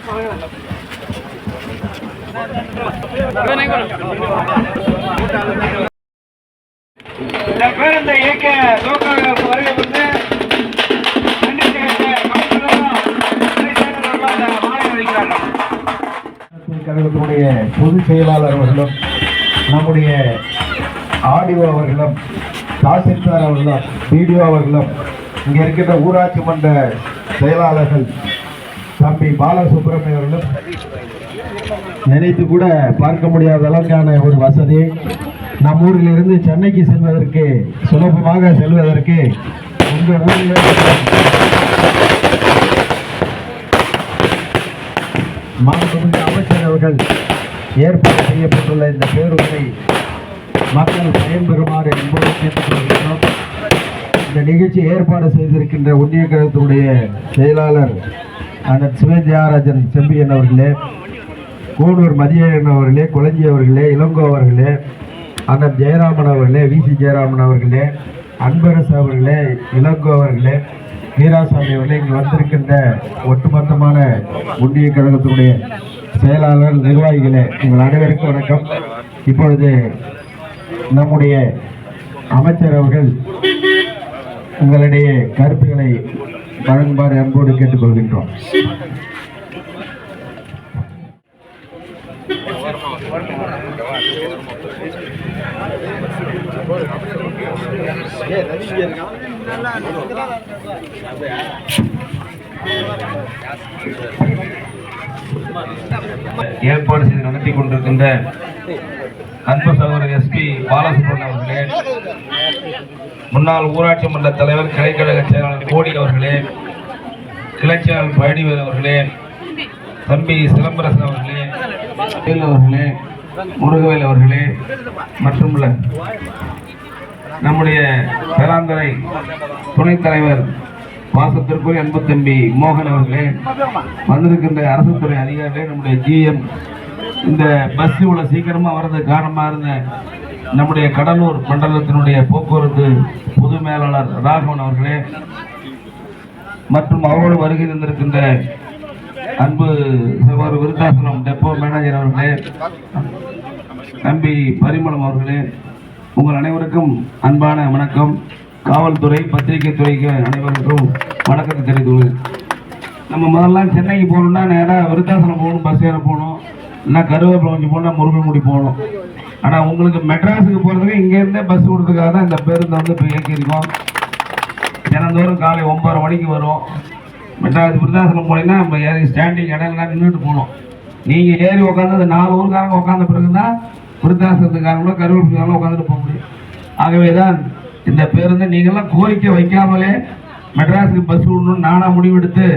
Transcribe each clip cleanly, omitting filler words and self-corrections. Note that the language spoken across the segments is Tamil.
இந்த பேருந்தை இயக்க நோக்காக வருகை வந்து கழகத்தினுடைய பொதுச் செயலாளர் அவர்களும் நம்முடைய ஆடிஓ அவர்களும் தாசில்தார் அவர்களும் பிடிஓ அவர்களும் இங்கே இருக்கின்ற ஊராட்சி மன்ற செயலாளர்கள் தம்பி பாலசுப்ரமணியம் அவர்களும் நினைத்து கூட பார்க்க முடியாத அளவுக்கான ஒரு வசதி நம் ஊரில் இருந்து சென்னைக்கு செல்வதற்கு சுலபமாக செல்வதற்கு உங்கள் ஊரில் மாண்புமிகு அமைச்சர் அவர்கள் ஏற்பாடு செய்யப்பட்டுள்ள இந்த பேருந்தை மக்கள் பயன்பெறுமாறு என்பதை கேட்டுக்கொள்கிறோம். இந்த நிகழ்ச்சி ஏற்பாடு செய்திருக்கின்ற ஒன்றிய கழகத்தினுடைய செயலாளர் அண்ணன் சிவஜெயராஜன் செம்பியன் அவர்களே, கூனூர் மதியன் அவர்களே, குளஞ்சி அவர்களே, இளங்கோ அவர்களே, அண்ணன் ஜெயராமன் அவர்களே, விசி ஜெயராமன் அவர்களே, அன்பரசு அவர்களே, இளங்கோ அவர்களே, வீராசாமி அவர்களே, இங்கு வந்திருக்கின்ற ஒட்டுமொத்தமான ஒன்றிய கழகத்தினுடைய செயலாளர் நிர்வாகிகளே, உங்கள் அனைவருக்கும் வணக்கம். இப்பொழுது நம்முடைய அமைச்சர் அவர்கள் உங்களுடைய கருத்துக்களை வழங்குமாறு அன்போடு கேட்டுக்கொள்கின்றோம். ஏற்பாடு செய்து நடத்தி கொண்டிருக்கின்ற அன்பு சகோதரர் எஸ்பி பாலசுப்ரமணியம் அவர்களே, முன்னாள் ஊராட்சி மன்ற தலைவர் கிளைக்கழக செயலாளர் கோடி அவர்களே, கிளைச்செயலாளர் பழனிவேல் அவர்களே, தம்பி சிலம்பரசன் அவர்களே, அவர்களே, முருகவேல் அவர்களே, மற்றும் நம்முடைய பேராந்துறை துணைத் தலைவர் பாசத்திற்குரிய அன்பு தம்பி மோகன் அவர்களே, வந்திருக்கின்ற அரசு துறை அதிகாரிகளே, நம்முடைய ஜிஎம், இந்த பஸ் இவ்வளவு சீக்கிரமா வர்றதுக்கு காரணமா இருந்த நம்முடைய கடலூர் மண்டலத்தினுடைய போக்குவரத்து பொது மேலாளர் ராகவன் அவர்களே, மற்றும் அவரோடு வருகை தந்திருக்கின்ற அன்பு சகோதரர் விருத்தாசலம் டெப்போ மேனேஜர் அவர்களே, தம்பி பரிமளம் அவர்களே, உங்கள் அனைவருக்கும் அன்பான வணக்கம். காவல்துறை, பத்திரிகை துறைக்கு அனைவருக்கும் வணக்கத்தை தெரிவித்துள்ளது. நம்ம முதல்ல சென்னைக்கு போகணும்னா நேராக விருத்தாசலம் போகணும், பஸ் ஏற போகணும், இல்லைன்னா கருவேப்பிலை கொஞ்சம் போனால் முருகன்குடி போகணும். ஆனால் உங்களுக்கு மெட்ராஸுக்கு போகிறதுக்கு இங்கேருந்தே பஸ் விடுறதுக்காக தான் இந்த பேருந்தை வந்து இப்போ இயக்கியிருக்கோம். தினந்தோறும் காலை 9:30 மணிக்கு வரும். மெட்ராஸ் விருத்தாசலம் போனீங்கன்னா நம்ம ஏறி ஸ்டாண்டிங் இடம்லாம் நின்றுட்டு போகணும். நீங்கள் ஏறி உட்காந்து அந்த 4 ஊருக்காரங்க உட்காந்த பிறகு தான் விருத்தாசனத்துக்காரங்களோ கருவேப்பிலைக்காரங்களோ உட்காந்துட்டு போக முடியும். ஆகவே தான் இந்த பேருந்து நீங்கள்லாம் கோரிக்கை வைக்காமலே மெட்ராஸுக்கு பஸ் விடணும்னு நானாக முடிவெடுத்து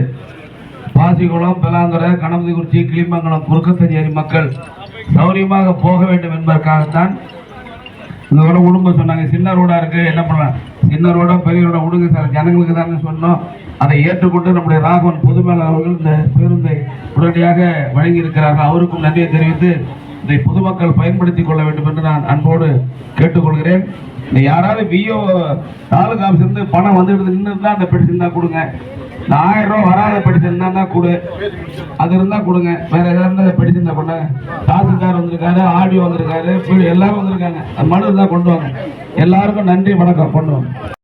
பாசிக்குளம், பெலாந்துறை, கணபதிக்குறிச்சி, கிளிமங்கலம், குறுக்கத்தஞ்சேரி மக்கள் சௌரியமாக போக வேண்டும் என்பதற்காகத்தான் இந்த ஒரு குடும்பம் சொன்னாங்க. சின்ன ரோடாக இருக்குது, என்ன பண்ணலாம், சின்ன ரோடாக பெரிய ரோடாக விடுங்க சார், ஜனங்களுக்கு தானே சொன்னோம். அதை ஏற்றுக்கொண்டு நம்முடைய ராகவன் பொதுமேலாளர் அவர்கள் இந்த பேருந்தை உடனடியாக வழங்கி இருக்கிறார்கள். அவருக்கும் நன்றியை தெரிவித்து இதை பொதுமக்கள் பயன்படுத்திக் கொள்ள வேண்டும் என்று நான் அன்போடு கேட்டுக்கொள்கிறேன். இந்த யாராவது விஓ தாலுகா ஆஃபீஸ் இருந்து பணம் வந்துட்டு நின்று தான் அந்த பெட்டிஷன் தான் கொடுங்க. இந்த 1000 ரூபா வராத பெட்டிஷன் தான் கொடு, அது இருந்தால் கொடுங்க. வேற ஏதாவது இருந்தால் பெட்டிஷன் தான் கொண்டாங்க. தாசில்தார் வந்திருக்காரு, ஆடியோ வந்திருக்காரு, எல்லாரும் வந்திருக்காங்க. மனு இருந்தால் கொண்டு வாங்க. எல்லாருக்கும் நன்றி, வணக்கம், கொண்டு வாங்க.